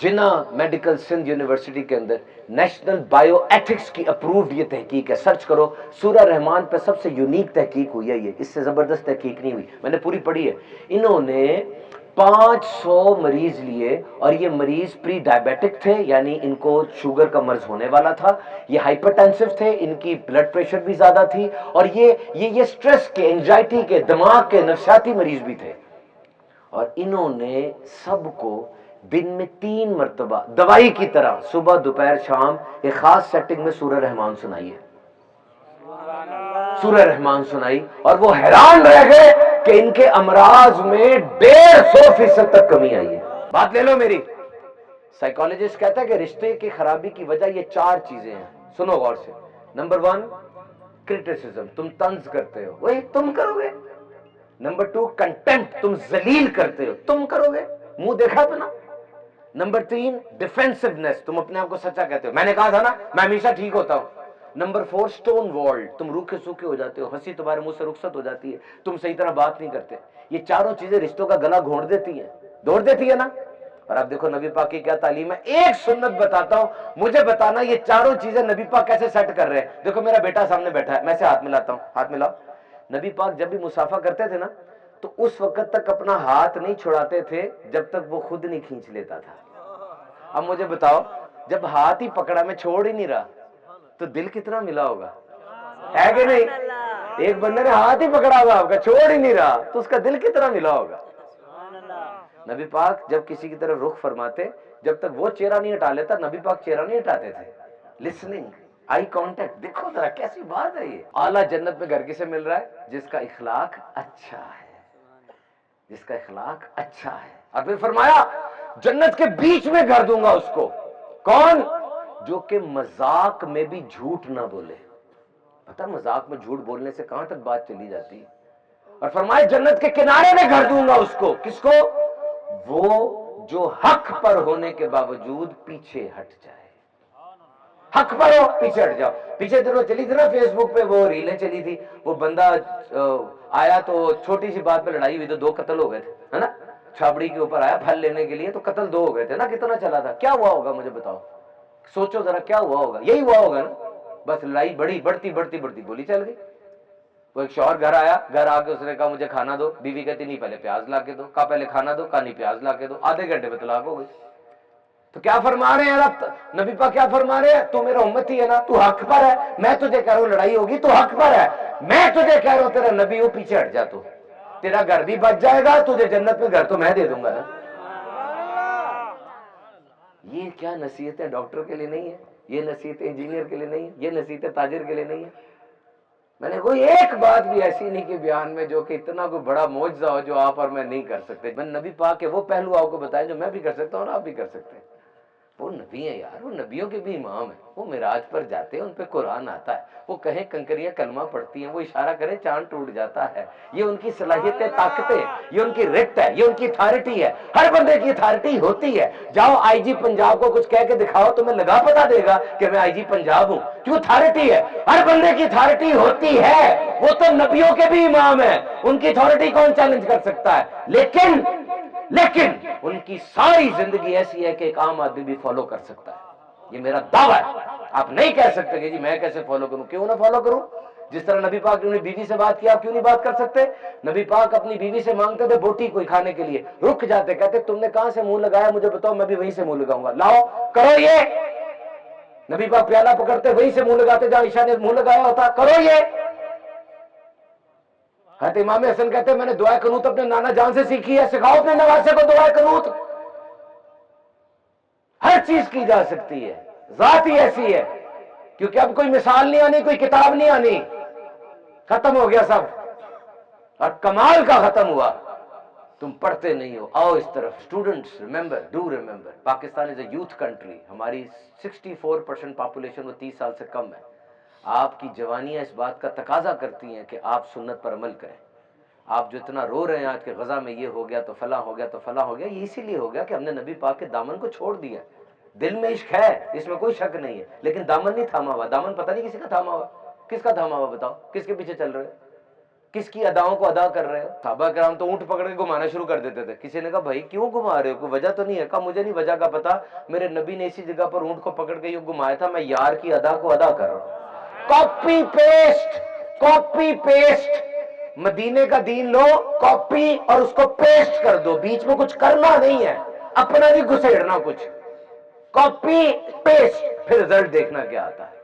जिन्ना medical Sindh university के अंदर national bio ethics की अप्रूव्ड ये तहकीक है, सर्च करो, सूरह रहमान पे सबसे यूनिक तहकीक हुई है ये, इससे ज़बरदस्त तहकीक नहीं हुई, मैंने पूरी पढ़ी है। इन्होंने 500 मरीज लिए और ये मरीज प्री डायबिटिक थे, यानी इनको शुगर का मर्ज होने वाला था, ये हाइपरटेंसिव थे, इनकी ब्लड प्रेशर भी ज़्यादा थी, और ये स्ट्रेस के, एंजाइटी के, दिमाग के, नफसियाती मरीज भी थे। और इन्होंने सबको दिन में 3 मरतबा दवाई की तरह सुबह दोपहर शाम एक खास सेटिंग में सूरह रहमान सुनाई है, सूरह रहमान सुनाई, और वो हैरान रह गए कि इनके अमराज में 150% तक कमी आई है। बात ले लो मेरी। साइकोलॉजिस्ट कहता है कि रिश्ते की खराबी की वजह ये 4 चीजें हैं, सुनो गौर से। नंबर 1 क्रिटिसिज्म, तुम तंज करते हो, वही तुम करोगे। नंबर 2 कंटेम्प्ट, तुम जलील करते हो, तुम करोगे, मुंह देखा अपना। नंबर 3 डिफेंसिवनेस, तुम अपने आप को सच्चा कहते हो, मैंने कहा था ना मैं हमेशा ठीक होता हूं। नंबर 4 स्टोन वॉल्ड, तुम रूखे सूखे हो जाते हो, हंसी तुम्हारे मुंह से रुखसत हो जाती है, तुम सही तरह बात नहीं करते। ये चारों चीजें रिश्तों का गला घोंट देती है, दौड़ देती है ना। और अब देखो नबी पाक की क्या तालीम है। एक सुन्नत बताता हूं, मुझे बताना ये चारों चीजें नबी पाक कैसे सेट कर रहे हैं। देखो मेरा बेटा सामने बैठा है, मैं से हाथ मिलाता हूं, हाथ मिलाओ। नबी पाक जब भी मुसाफा करते थे ना, तो उस वक्त तक अपना हाथ नहीं छुड़ाते थे जब तक वो खुद नहीं खींच लेता था। अब मुझे बताओ, जब हाथ ही पकड़ा, मैं छोड़ ही नहीं रहा, तो दिल कितना मिला होगा, है कि नहीं। एक बंदे ने हाथ ही पकड़ा हुआ आपका, छोड़ ही नहीं रहा, तो उसका दिल कितना मिला होगा। नबी पाक जब किसी की तरफ रुख फरमाते, जब तक वो चेहरा नहीं हटा लेता, नबी पाक चेहरा नहीं हटाते थे। लिसनिंग, आई कांटेक्ट, देखो जरा कैसी बात है ये। आला जन्नत में घर किसे मिल रहा है? जिसका इखलाक अच्छा है, जिसका इखलाक अच्छा है। और फिर फरमाया जन्नत के बीच में घर दूंगा उसको। कौन? जो कि मजाक में भी झूठ ना बोले। पता मजाक में झूठ बोलने से कहां तक बात चली जाती है। और फरमाया जन्नत के किनारे में घर दूंगा उसको। किसको? वो जो हक पर होने के बावजूद पीछे हट जाए। हक पर हो, पीछे हट जाओ। पीछे दिनों चली थी ना फेसबुक पे वो रीलें चली थी, वो बंदा आया तो छोटी सी बात पे लड़ाई हुई तो 2 कत्ल हो गए थे, है ना। छाबड़ी के ऊपर आया फल लेने के लिए तो कत्ल 2 हो गए थे ना। कितना चला था, क्या हुआ होगा मुझे बताओ, सोचो जरा क्या हुआ होगा। यही हुआ होगा ना, बस लड़ाई बड़ी, बढ़ती बढ़ती बढ़ती गोली चल गई। वो एक शौहर घर आया, घर आके उसने कहा मुझे खाना दो, बीवी कहती नहीं पहले प्याज ला के दो, कहा पहले खाना दो, कहा नहीं प्याज ला के दो, आधे घंटे में तलाक हो गई। तो क्या फरमा रहे हैं नबी पाक, क्या फरमा रहे हैं? तू मेरा उम्मती है ना, तू हक पर है, मैं तुझे कह रहा हूं लड़ाई होगी, तू हक पर है, मैं तुझे कह रहा हूं तेरा नबी हो, पीछे हट जा, तू तेरा घर भी बच जाएगा, तुझे जन्नत में घर तो मैं दे दूंगा ना। ये क्या नसीहतें डॉक्टर के लिए नहीं है, ये नसीहतें इंजीनियर के लिए नहीं है, ये नसीहतें ताजिर के लिए नहीं है। मैंने कोई एक बात भी ऐसी नहीं कि बयान में जो कि इतना कोई बड़ा मौजज़ा हो जो आप और मैं नहीं कर सकते। मैंने नबी पाक के वो पहलू आपको बताए जो मैं भी कर सकता हूं और आप भी कर सकते हैं। वो नबी है यार, वो नबियों के भी इमाम है। वो मिराज पर जाते हैं, उन पे कुरान आता है, वो कहें कंकरियां कलमा पढ़ती हैं, वो इशारा करे चांद टूट जाता है। ये उनकी सलाहियतें, ताकतें, ये उनकी रिट है, ये उनकी अथॉरिटी है। हर बंदे की अथॉरिटी होती है। जाओ आईजी पंजाब को कुछ कह के दिखाओ, तुम्हें लगा पता देगा कि मैं आईजी पंजाब हूं। क्यों? अथॉरिटी है, हर बंदे की अथॉरिटी होती है। वो तो नबियों के भी इमाम है, उनकी अथॉरिटी कौन चैलेंज कर सकता है? लेकिन उनकी सारी जिंदगी ऐसी है कि एक आम आदमी भी फॉलो कर सकता है। ये मेरा दावा है। आप नहीं कह सकते कि जी मैं कैसे फॉलो करूं। क्यों ना फॉलो करूं? जिस तरह नबी पाक ने बीवी से बात किया, आप क्यों नहीं बात कर सकते? नबी पाक अपनी बीवी से मांगते थे बोटी कोई खाने के लिए, रुक जाते, कहते तुमने कहां से मुंह लगाया मुझे बताओ, मैं भी वहीं से मुंह लगाऊंगा, लाओ करो ये। नबी पाक प्याला पकड़ते वहीं से मुंह लगाते जहां ईशा ने मुंह लगाया होता, करो ये। इमाम हसन कहते हैं मैंने दुआ कनूत अपने नाना जान से सीखी है, सिखाओ अपने नवासे को दुआ कनूत। हर चीज की जा सकती है, जात ही ऐसी है, क्योंकि अब कोई मिसाल नहीं आनी, कोई किताब नहीं आनी, खत्म हो गया सब। और कमाल का खत्म हुआ, तुम पढ़ते नहीं हो। आओ इस तरफ। Students remember, do remember, Pakistan is a youth country. हमारी 64% पॉपुलेशन वो 30 साल से कम है। आपकी जवानियां इस बात का तकाजा करती हैं कि आप सुन्नत पर अमल करें। आप जो इतना रो रहे हैं आज के गजा में ये हो गया तो फला हो गया तो फला हो गया, ये इसीलिए हो गया कि हमने नबी पाक के दामन को छोड़ दिया। दिल में इश्क है, इसमें कोई शक नहीं है, लेकिन दामन नहीं थामा हुआ। दामन पता नहीं किसी का थामा हुआ। किसका थामा हुआ बताओ? किसके पीछे चल रहे? کس کی اداؤں کو ادا کر رہے ہو؟ صحابہ کرام تو اونٹ پکڑ کے گھمانا شروع کر دیتے تھے. کسی نے کہا بھائی کیوں گھما رہے ہو, کوئی وجہ تو نہیں ہے؟ کہا مجھے نہیں وجہ کا پتا, میرے نبی نے اسی جگہ پر اونٹ کو پکڑ کے یوں گھمایا تھا, میں یار کی ادا کو ادا کر رہا ہوں. Copy paste, copy paste. مدینے کا دین لو, کاپی اور اس کو پیسٹ کر دو, بیچ میں کچھ کرنا نہیں ہے, اپنا نہیں گھسیڑنا کچھ. کاپی پیسٹ, پھر رزلٹ دیکھنا کیا آتا ہے.